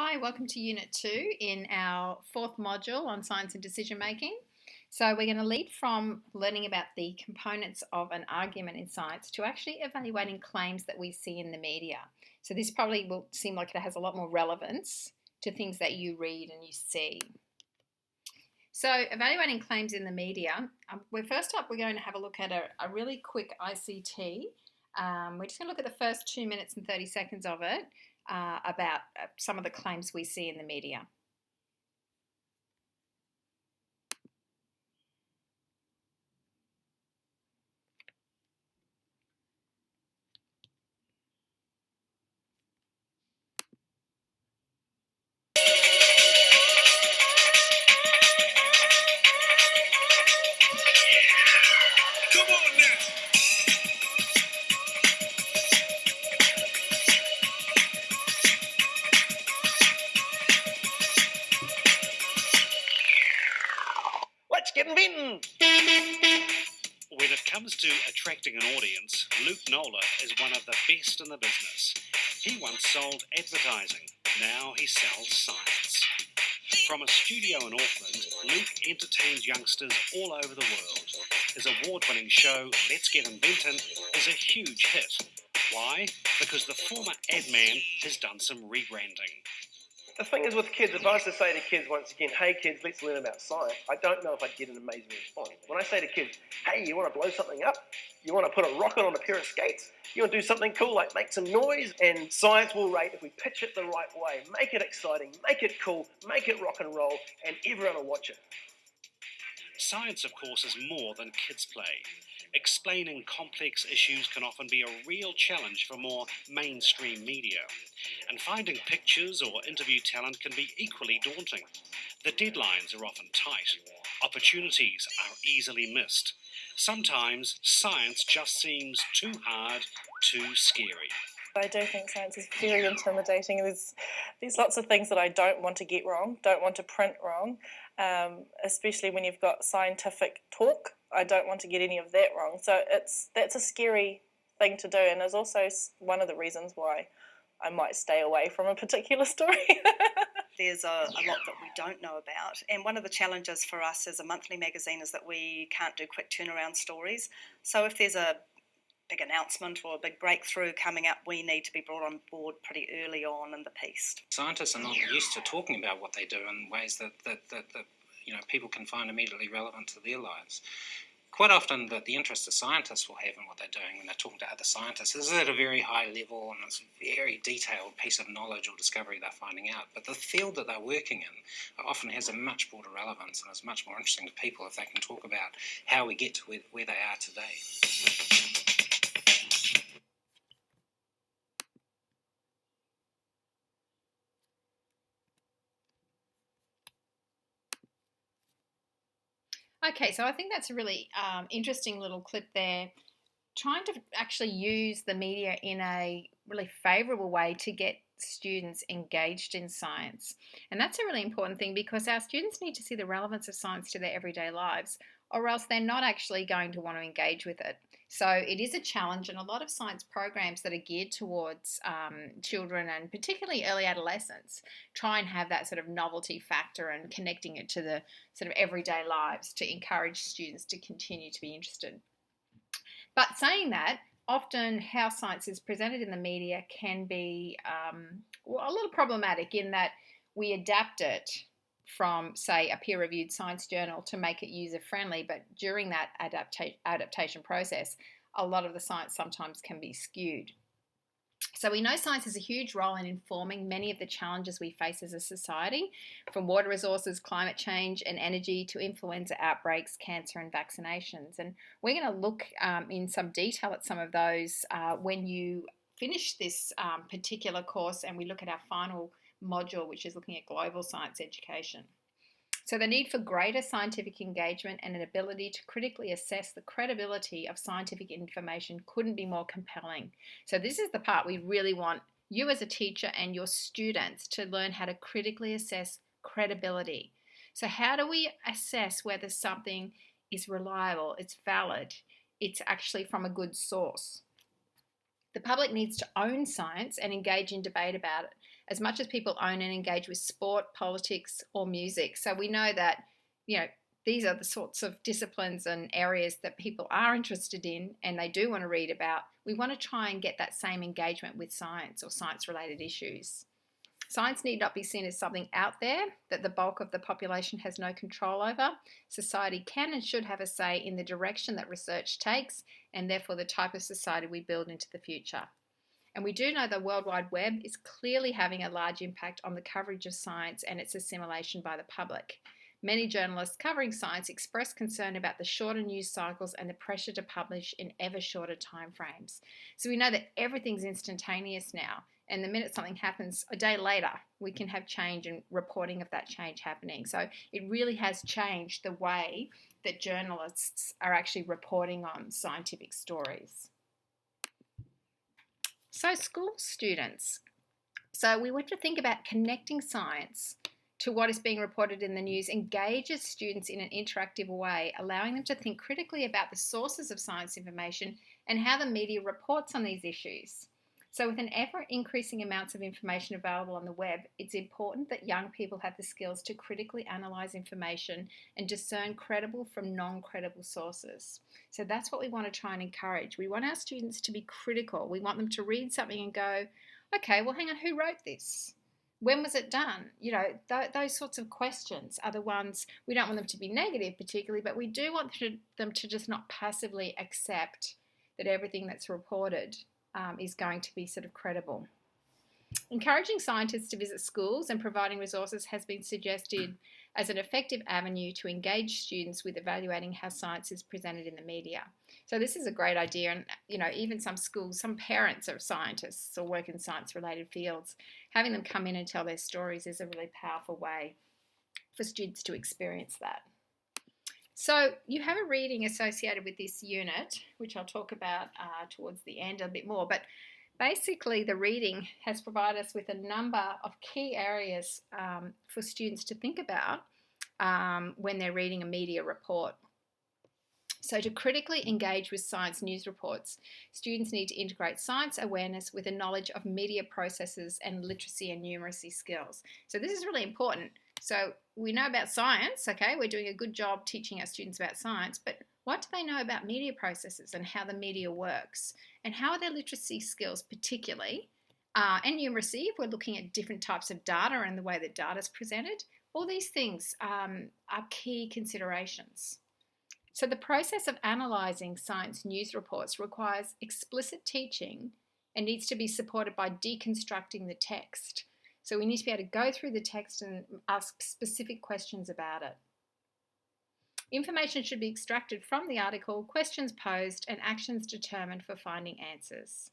Hi, welcome to Unit 2 in our fourth module on science and decision making. So we're going to lead from learning about the components of an argument in science to actually evaluating claims that we see in the media. So this probably will seem like it has a lot more relevance to things that you read and you see. So evaluating claims in the media, first up we're going to have a look at a really quick ICT. We're just going to look at the first 2 minutes and 30 seconds of it. About some of the claims we see in the media. Come on now. Let's get inventing. When it comes to attracting an audience, Luke Nola is one of the best in the business. He once sold advertising, now he sells science. From a studio in Auckland, Luke entertains youngsters all over the world. His award-winning show, Let's Get Inventin', is a huge hit. Why? Because the former ad man has done some rebranding. The thing is with kids, if I was to say to kids once again, hey kids, let's learn about science, I don't know if I'd get an amazing response. When I say to kids, hey, you want to blow something up? You want to put a rocket on a pair of skates? You want to do something cool like make some noise? And science will rate if we pitch it the right way, make it exciting, make it cool, make it rock and roll, and everyone will watch it. Science, of course, is more than kids' play. Explaining complex issues can often be a real challenge for more mainstream media. And finding pictures or interview talent can be equally daunting. The deadlines are often tight. Opportunities are easily missed. Sometimes science just seems too hard, too scary. I do think science is very intimidating. There's lots of things that I don't want to get wrong, don't want to print wrong, especially when you've got scientific talk. I don't want to get any of that wrong. So that's a scary thing to do, and is also one of the reasons why I might stay away from a particular story. There's a lot that we don't know about, and one of the challenges for us as a monthly magazine is that we can't do quick turnaround stories. So if there's a big announcement or a big breakthrough coming up, we need to be brought on board pretty early on in the piece. Scientists are not used to talking about what they do in ways that people can find immediately relevant to their lives. Quite often the interest that scientists will have in what they're doing when they're talking to other scientists is at a very high level and it's a very detailed piece of knowledge or discovery they're finding out. But the field that they're working in often has a much broader relevance and is much more interesting to people if they can talk about how we get to where they are today. Okay, so I think that's a really interesting little clip there, trying to actually use the media in a really favourable way to get students engaged in science. And that's a really important thing because our students need to see the relevance of science to their everyday lives, or else they're not actually going to want to engage with it. So it is a challenge, and a lot of science programs that are geared towards children and particularly early adolescents try and have that sort of novelty factor and connecting it to the sort of everyday lives to encourage students to continue to be interested. But saying that, often how science is presented in the media can be a little problematic in that we adapt it from, say, a peer-reviewed science journal to make it user-friendly, but during that adaptation process, a lot of the science sometimes can be skewed. So we know science has a huge role in informing many of the challenges we face as a society, from water resources, climate change and energy to influenza outbreaks, cancer and vaccinations. And we're going to look in some detail at some of those when you finish this particular course and we look at our final module, which is looking at global science education. So the need for greater scientific engagement and an ability to critically assess the credibility of scientific information couldn't be more compelling. So this is the part we really want you as a teacher and your students to learn how to critically assess credibility. So how do we assess whether something is reliable, it's valid, it's actually from a good source? The public needs to own science and engage in debate about it, as much as people own and engage with sport, politics, or music. So we know that, these are the sorts of disciplines and areas that people are interested in and they do want to read about. We want to try and get that same engagement with science or science-related issues. Science need not be seen as something out there that the bulk of the population has no control over. Society can and should have a say in the direction that research takes and therefore the type of society we build into the future. And we do know the World Wide Web is clearly having a large impact on the coverage of science and its assimilation by the public. Many journalists covering science express concern about the shorter news cycles and the pressure to publish in ever shorter timeframes. So we know that everything's instantaneous now, and the minute something happens, a day later, we can have change and reporting of that change happening. So it really has changed the way that journalists are actually reporting on scientific stories. So school students. So we want to think about connecting science to what is being reported in the news, engages students in an interactive way, allowing them to think critically about the sources of science information and how the media reports on these issues. So with an ever-increasing amounts of information available on the web, it's important that young people have the skills to critically analyse information and discern credible from non-credible sources. So that's what we want to try and encourage. We want our students to be critical. We want them to read something and go, okay, well, hang on, who wrote this? When was it done? Those sorts of questions are the ones, we don't want them to be negative particularly, but we do want them to just not passively accept that everything that's reported is going to be sort of credible. Encouraging scientists to visit schools and providing resources has been suggested as an effective avenue to engage students with evaluating how science is presented in the media. So this is a great idea, and even some schools, some parents are scientists or work in science-related fields. Having them come in and tell their stories is a really powerful way for students to experience that. So you have a reading associated with this unit, which I'll talk about towards the end a bit more, but basically the reading has provided us with a number of key areas for students to think about when they're reading a media report. So to critically engage with science news reports, students need to integrate science awareness with a knowledge of media processes and literacy and numeracy skills. So this is really important. So we know about science, okay, we're doing a good job teaching our students about science, but what do they know about media processes and how the media works? And how are their literacy skills particularly? And numeracy, if we're looking at different types of data and the way that data is presented, all these things are key considerations. So the process of analysing science news reports requires explicit teaching and needs to be supported by deconstructing the text. So we need to be able to go through the text and ask specific questions about it. Information should be extracted from the article, questions posed, and actions determined for finding answers.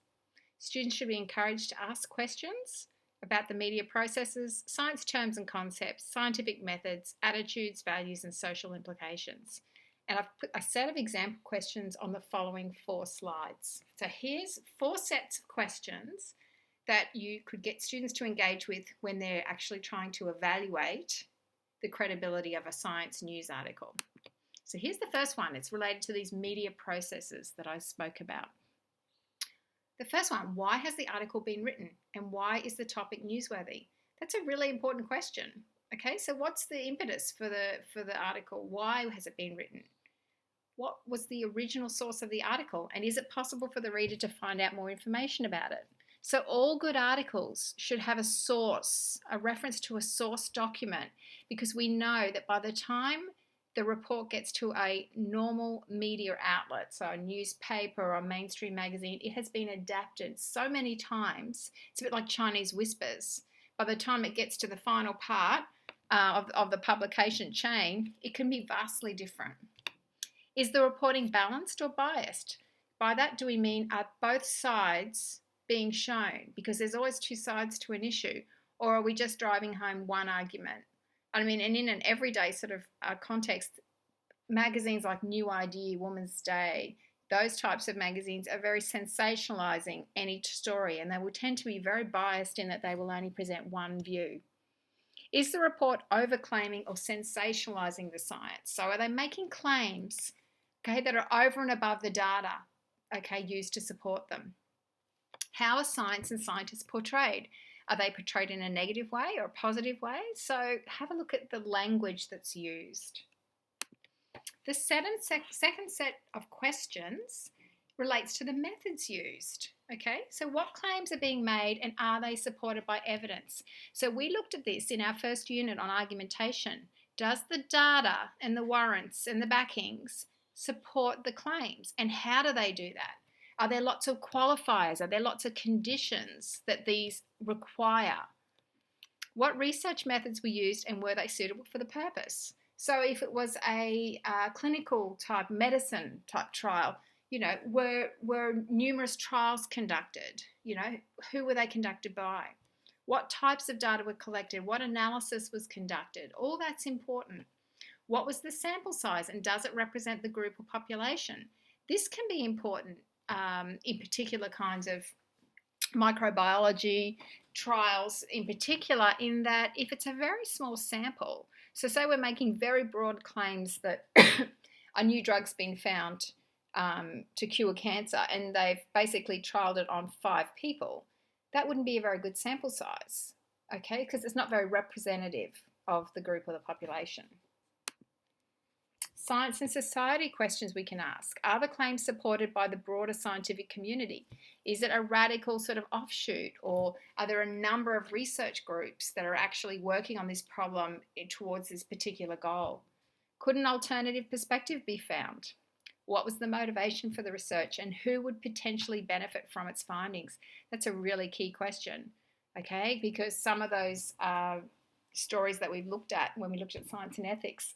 Students should be encouraged to ask questions about the media processes, science terms and concepts, scientific methods, attitudes, values, and social implications. And I've put a set of example questions on the following 4 slides. So here's 4 sets of questions that you could get students to engage with when they're actually trying to evaluate the credibility of a science news article. So here's the first one. It's related to these media processes that I spoke about. The first one, why has the article been written and why is the topic newsworthy? That's a really important question. Okay, so what's the impetus for the article? Why has it been written? What was the original source of the article? And is it possible for the reader to find out more information about it? So all good articles should have a source, a reference to a source document, because we know that by the time the report gets to a normal media outlet, so a newspaper or a mainstream magazine, it has been adapted so many times. It's a bit like Chinese whispers. By the time it gets to the final part of the publication chain, it can be vastly different. Is the reporting balanced or biased? By that, do we mean are both sides being shown? Because there's always 2 sides to an issue. Or are we just driving home one argument? I mean, and in an everyday sort of context, magazines like New Idea, Woman's Day, those types of magazines are very sensationalising any story, and they will tend to be very biased in that they will only present one view. Is the report overclaiming or sensationalising the science? So are they making claims, okay, that are over and above the data, okay, used to support them? How are science and scientists portrayed? Are they portrayed in a negative way or a positive way? So have a look at the language that's used. The second set of questions relates to the methods used. Okay, so what claims are being made and are they supported by evidence? So we looked at this in our first unit on argumentation. Does the data and the warrants and the backings support the claims, and how do they do that? Are there lots of qualifiers? Are there lots of conditions that these require? What research methods were used and were they suitable for the purpose? So if it was a clinical type, medicine type trial, were numerous trials conducted? Who were they conducted by? What types of data were collected? What analysis was conducted? All that's important. What was the sample size, and does it represent the group or population? This can be important in particular kinds of microbiology trials in particular, in that if it's a very small sample, so say we're making very broad claims that a new drug's been found to cure cancer and they've basically trialled it on 5 people, that wouldn't be a very good sample size, okay, because it's not very representative of the group or the population. Science and society questions we can ask. Are the claims supported by the broader scientific community? Is it a radical sort of offshoot, or are there a number of research groups that are actually working on this problem towards this particular goal? Could an alternative perspective be found? What was the motivation for the research, and who would potentially benefit from its findings? That's a really key question, okay, because some of those stories that we've looked at when we looked at science and ethics,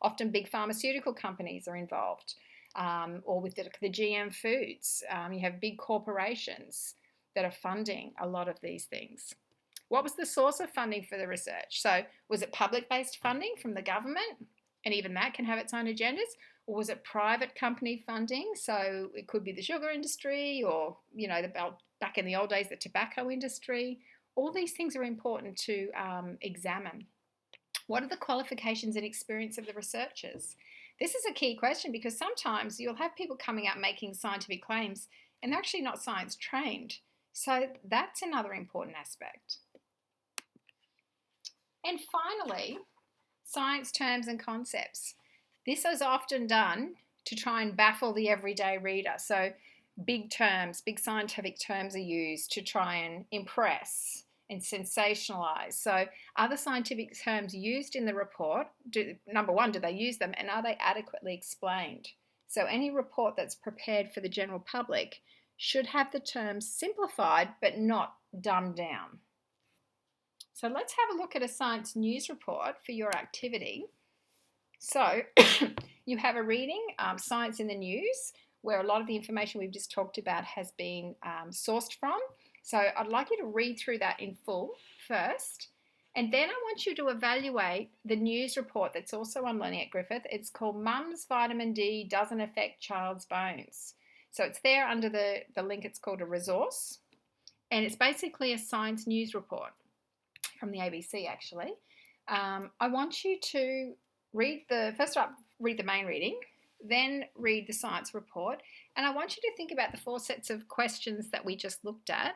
often big pharmaceutical companies are involved, or with the GM foods. You have big corporations that are funding a lot of these things. What was the source of funding for the research? So was it public-based funding from the government? And even that can have its own agendas. Or was it private company funding? So it could be the sugar industry, or, back in the old days, the tobacco industry. All these things are important to examine. What are the qualifications and experience of the researchers? This is a key question, because sometimes you'll have people coming out making scientific claims and they're actually not science trained. So that's another important aspect. And finally, science terms and concepts. This is often done to try and baffle the everyday reader. So big terms, big scientific terms are used to try and impress and sensationalize. So are the scientific terms used in the report? Number one, do they use them, and are they adequately explained? So any report that's prepared for the general public should have the terms simplified but not dumbed down. So let's have a look at a science news report for your activity. So you have a reading, Science in the News, where a lot of the information we've just talked about has been sourced from. So I'd like you to read through that in full first, and then I want you to evaluate the news report that's also on Learning at Griffith. It's called Mum's Vitamin D Doesn't Affect Child's Bones. So it's there under the link. It's called a resource, and it's basically a science news report from the ABC, actually. I want you to read the main reading, then read the science report, and I want you to think about the 4 sets of questions that we just looked at,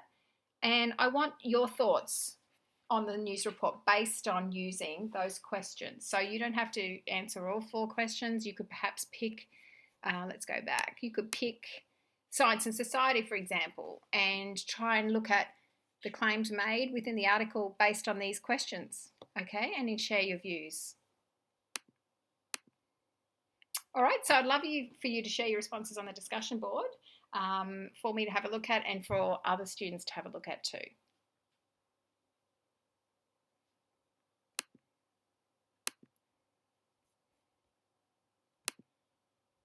and I want your thoughts on the news report based on using those questions. So you don't have to answer all 4 questions. You could perhaps pick, let's go back, you could pick science and society, for example, and try and look at the claims made within the article based on these questions, okay, and then share your views. All right, so I'd love for you to share your responses on the discussion board for me to have a look at and for other students to have a look at too.